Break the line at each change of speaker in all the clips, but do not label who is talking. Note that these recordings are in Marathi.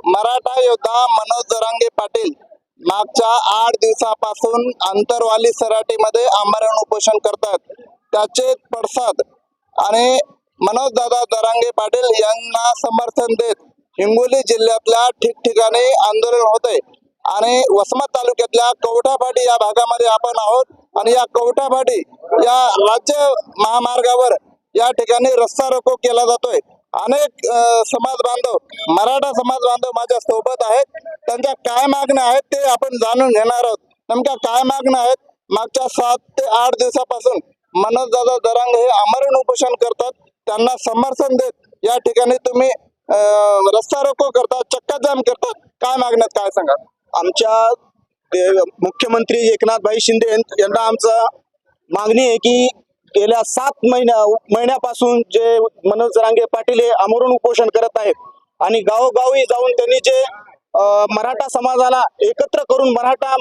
मराठा योद्धा मनोज जरांगे पाटील मागच्या 8 दिवसापासून आंतरवाली सराटीमध्ये आमरण उपोषण करतात. त्याचे पडसाद आणि मनोज दादा जरांगे पाटील यांना समर्थन देत हिंगोली जिल्ह्यातल्या ठिकठिकाणी आंदोलन होते आणि वसमत तालुक्यातल्या कवठापाटी या भागामध्ये आपण आहोत आणि या कवठापाटी या राज्य महामार्गावर या ठिकाणी रस्ता रोको केला जातोय. अनेक समाज बांधव, मराठा समाज बांधव माझ्या सोबत आहेत. त्यांच्या काय मागण्या आहेत ते आपण जाणून घेणार आहोत. नेमक्या काय मागण्या आहेत? मागच्या 7 ते 8 दिवसापासून मनोज दादा जरांगे हे आमरण उपोषण करतात. त्यांना समर्थन देत या ठिकाणी तुम्ही रस्ता रोको करतात, चक्काजाम करतात. काय मागण्यात काय सांगा?
आमच्या मुख्यमंत्री एकनाथभाई शिंदे यांना आमचा मागणी आहे की गेल्या 7 महिन्यापासून जे मनोज जरांगे पाटील हे आमरण उपोषण करत आहेत आणि गावोगावी जाऊन त्यांनी जे मराठा समाजाला एकत्र करून मराठा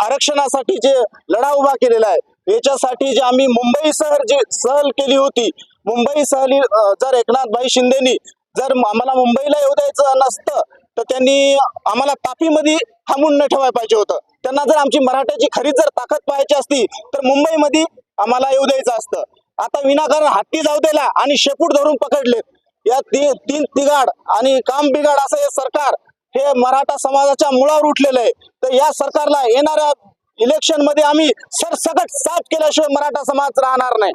आरक्षणासाठी जे लढा उभा केलेला आहे, याच्यासाठी जे आम्ही मुंबई जी सहल केली होती, मुंबई सहली जर एकनाथभाई शिंदेनी जर आम्हाला मुंबईला येऊ द्यायचं नसतं तर त्यांनी आम्हाला तापीमध्ये थांबून न ठेवायला पाहिजे होतं. त्यांना जर आमची मराठ्याची खरी जर ताकद पाहायची असती तर मुंबईमध्ये आम्हाला येऊ द्यायचं असतं. आता विनाकारण हत्ती जाऊ दिला आणि शेपूट धरून पकडले. या तीन तिगाड आणि काम बिगाड असं हे सरकार हे मराठा समाजाच्या मुळावर उठलेलं आहे. तर या सरकारला येणाऱ्या इलेक्शन मध्ये आम्ही सरसकट साफ केल्याशिवाय मराठा समाज राहणार नाही.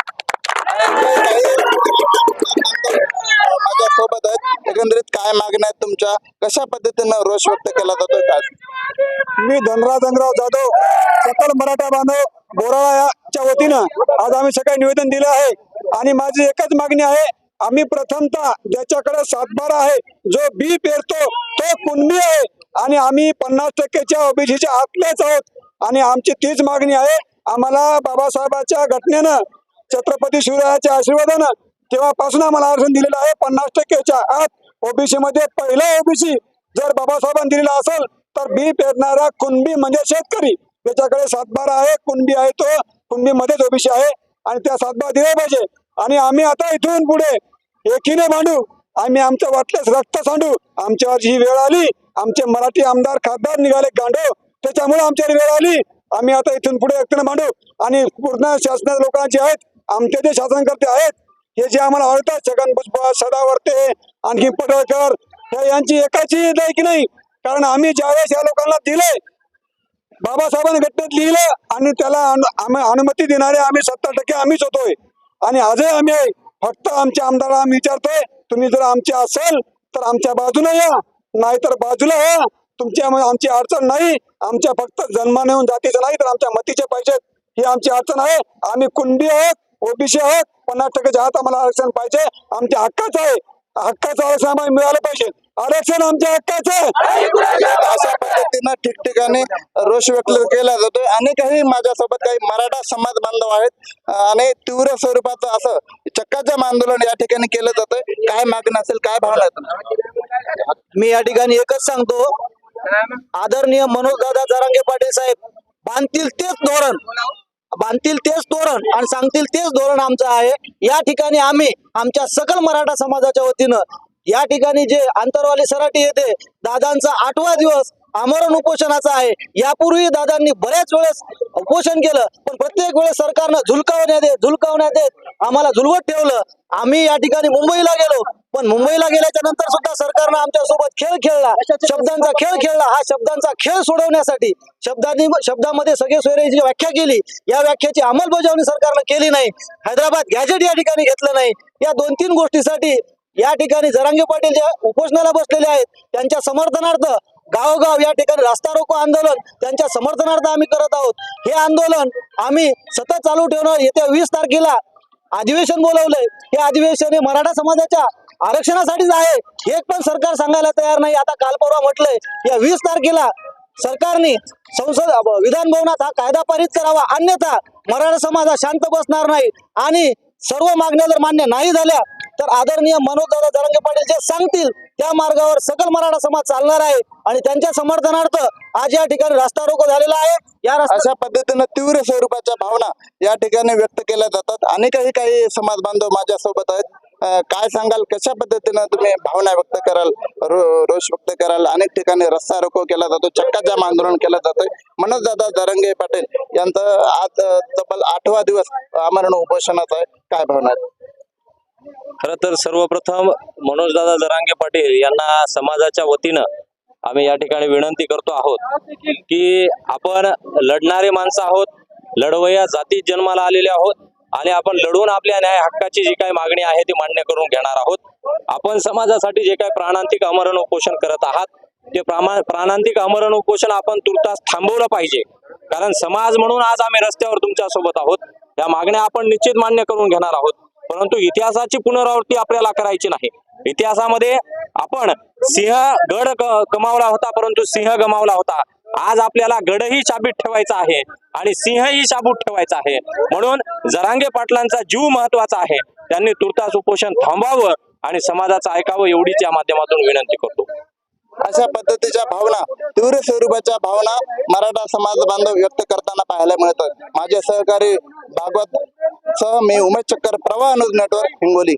माझ्या सोबत आहेत. एकंदरीत काय मागण्या आहेत तुमच्या? कशा पद्धतीनं रोष व्यक्त केला जातोय? काय?
मी धनराव जाधव, सकल मराठा बांधव बोराळाच्या वतीनं आज आम्ही सकाळी निवेदन दिलं आहे आणि माझी एकच मागणी आहे. आम्ही प्रथमतः ज्याच्याकडे 7/12 आहे, जो बी पेरतो तो कुणबी आहे आणि आम्ही 50%च्या ओबीसीच्या आतलेच आहोत आणि आमची तीच मागणी आहे. आम्हाला बाबासाहेबांच्या घटनेनं, छत्रपती शिवरायाच्या आशीर्वादानं तेव्हापासून आम्हाला आरक्षण दिलेलं आहे 50%च्या आत. ओबीसी मध्ये पहिला ओबीसी जर बाबासाहेबांनी दिलेला असेल तर बी पेरणारा कुणबी म्हणजे शेतकरी. त्याच्याकडे 7/12 आहे, कुणबी आहे, तो कुणबी मध्येच ओबीसी आहे आणि त्या 7/12 दिले पाहिजे. आणि आम्ही आता इथून पुढे एकीने भांडू, आम्ही आमच्या वाटल्यास रक्त सांडू. आमच्यावर जी वेळ आली, आमचे मराठी आमदार खासदार निघाले गांडो, त्याच्यामुळे आमच्यावर वेळ आली. आम्ही आता इथून पुढे एकटीने भांडू आणि पूर्ण शासनाच्या लोकांचे आहेत, आमचे जे शासनकर्ते आहेत हे जे आम्हाला आवडतात, छगन भुजबळ, सदावर्ते, आणखी पडळकर, यांची एकाची लायकी नाही. कारण आम्ही ज्यावेळेस या लोकांना दिले, बाबासाहेबांनी घटनेत लिहिलं आणि त्याला अनुमती देणारे आम्ही 70% आम्हीच होतोय आणि आजही आम्ही आहे. फक्त आमच्या आमदारांना आम्ही विचारतोय, तुम्ही जर आमचे असेल तर आमच्या बाजूने या, नाहीतर बाजूला या. आमची अडचण नाही. आमच्या फक्त जन्माने येऊन जातीचं नाही तर आमच्या मतीचे पाहिजेत, ही आमची अडचण आहे. आम्ही कुणबी आहोत, ओबीसी आहोत, 50% आत आम्हाला आरक्षण पाहिजे. आमच्या हक्काचं आहे, हक्काचं आरक्षण आम्हाला मिळालं पाहिजे. आरक्षण आमच्या हक्काचं आहे.
अशा पद्धतीनं ठिकठिकाणी रोष व्यक्त केला जातोय. आणि काही माझ्यासोबत काही मराठा समाज बांधव आहेत आणि तीव्र स्वरूपाचं असं चक्काजाम आंदोलन या ठिकाणी केलं जातंय. काय मागणं असेल, काय भावना आहेत?
मी या ठिकाणी एकच सांगतो, आदरणीय मनोज दादा जरांगे पाटील साहेब बांधतील तेच धोरण आणि सांगतील तेच धोरण आमचं आहे. या ठिकाणी आम्ही आमच्या सकल मराठा समाजाच्या वतीनं या ठिकाणी जे आंतरवाली सराटी येते, दादांचा 8वा दिवस आमरण उपोषणाचा आहे. यापूर्वी दादांनी बऱ्याच वेळेस उपोषण केलं, पण प्रत्येक वेळेस सरकारनं झुलकावण्यात येत आम्हाला झुलवत ठेवलं. आम्ही या ठिकाणी मुंबईला गेलो, पण मुंबईला गेल्याच्या नंतर सुद्धा सरकारनं आमच्या सोबत खेळ खेळला, शब्दांचा खेळ खेळला. हा शब्दांचा खेळ सोडवण्यासाठी शब्दामध्ये सगळे सोयऱ्याची व्याख्या केली. या व्याख्याची अंमलबजावणी सरकारनं केली नाही. हैदराबाद गॅजेट या ठिकाणी घेतलं नाही. या 2-3 गोष्टीसाठी या ठिकाणी जरांगे पाटील जे उपोषणाला बसलेले आहेत त्यांच्या समर्थनार्थ गावोगाव या ठिकाणी रास्ता रोको आंदोलन त्यांच्या समर्थनार्थ आम्ही करत आहोत. हे आंदोलन आम्ही सतत चालू ठेवणार. येत्या 20 तारखेला अधिवेशन बोलवलंय. हे अधिवेशन हे मराठा समाजाच्या आरक्षणासाठीच आहे. एक पण सरकार सांगायला तयार नाही. आता काल परवा म्हटलंय या 20 तारखेला सरकारने विधान भवनात हा कायदा पारित करावा, अन्यथा मराठा समाज हा शांत बसणार नाही. आणि सर्व मागण्या जर मान्य नाही झाल्या तर आदरणीय मनोज दादा जरांगे पाटील जे सांगतील त्या मार्गावर सकल मराठा समाज चालणार आहे आणि त्यांच्या समर्थनार्थ आज या ठिकाणी रास्ता रोको झालेला आहे.
अशा पद्धतीनं तीव्र स्वरूपाच्या भावना या ठिकाणी व्यक्त केल्या जातात. आणि काही समाज बांधव माझ्या सोबत आहेत. काय सांगाल, कशा पद्धतीनं तुम्ही भावना व्यक्त कराल, रोष व्यक्त कराल? अनेक ठिकाणी रस्ता रोको केला जातो, चक्काजाम आंदोलन केलं जातंय. मनोजदादा जरांगे पाटील यांचं आज तब्बल 8वा दिवस आमरण उपोषणाचा आहे. काय भावना आहेत?
खरं तर सर्वप्रथम मनोजदादा जरांगे पाटील यांना समाजाच्या वतीनं आम्ही या ठिकाणी विनंती करतो आहोत की आपण लढणारे माणसं आहोत, लढवया जातीत जन्माला आलेले आहोत आणि आपण लढून आपल्या न्याय हक्काची जी काही मागणी आहे ती मान्य करून घेणार आहोत. आपण समाजासाठी जे काही प्राणांतिक आमरण उपोषण करत आहात ते प्राणांतिक आमरण उपोषण आपण तुर्तास थांबवलं पाहिजे, कारण समाज म्हणून आज आम्ही रस्त्यावर तुमच्या सोबत आहोत. या मागण्या आपण निश्चित मान्य करून घेणार आहोत, परंतु इतिहासाची पुनरावृत्ती आपल्याला करायची नाही. इतिहासामध्ये आपण सिंह गड कमावला होता, परंतु सिंह गमावला होता. आज आपल्याला गडही शाबूत ठेवायचा आहे आणि सिंहही शाबूत ठेवायचा आहे. म्हणून जरांगे पाटलांचा जीव महत्वाचा आहे. त्यांनी तुर्तास उपोषण थांबवावं आणि समाजाचं ऐकावं, एवढीच या माध्यमातून विनंती करतो.
अशा पद्धतीच्या भावना, तीव्र स्वरूपाच्या भावना मराठा समाज बांधव व्यक्त करताना पाहायला मिळतात. माझे सहकारी भागवत सह मी उमेश चक्कर, प्रवाह न्यूज नेटवर्क, हिंगोली.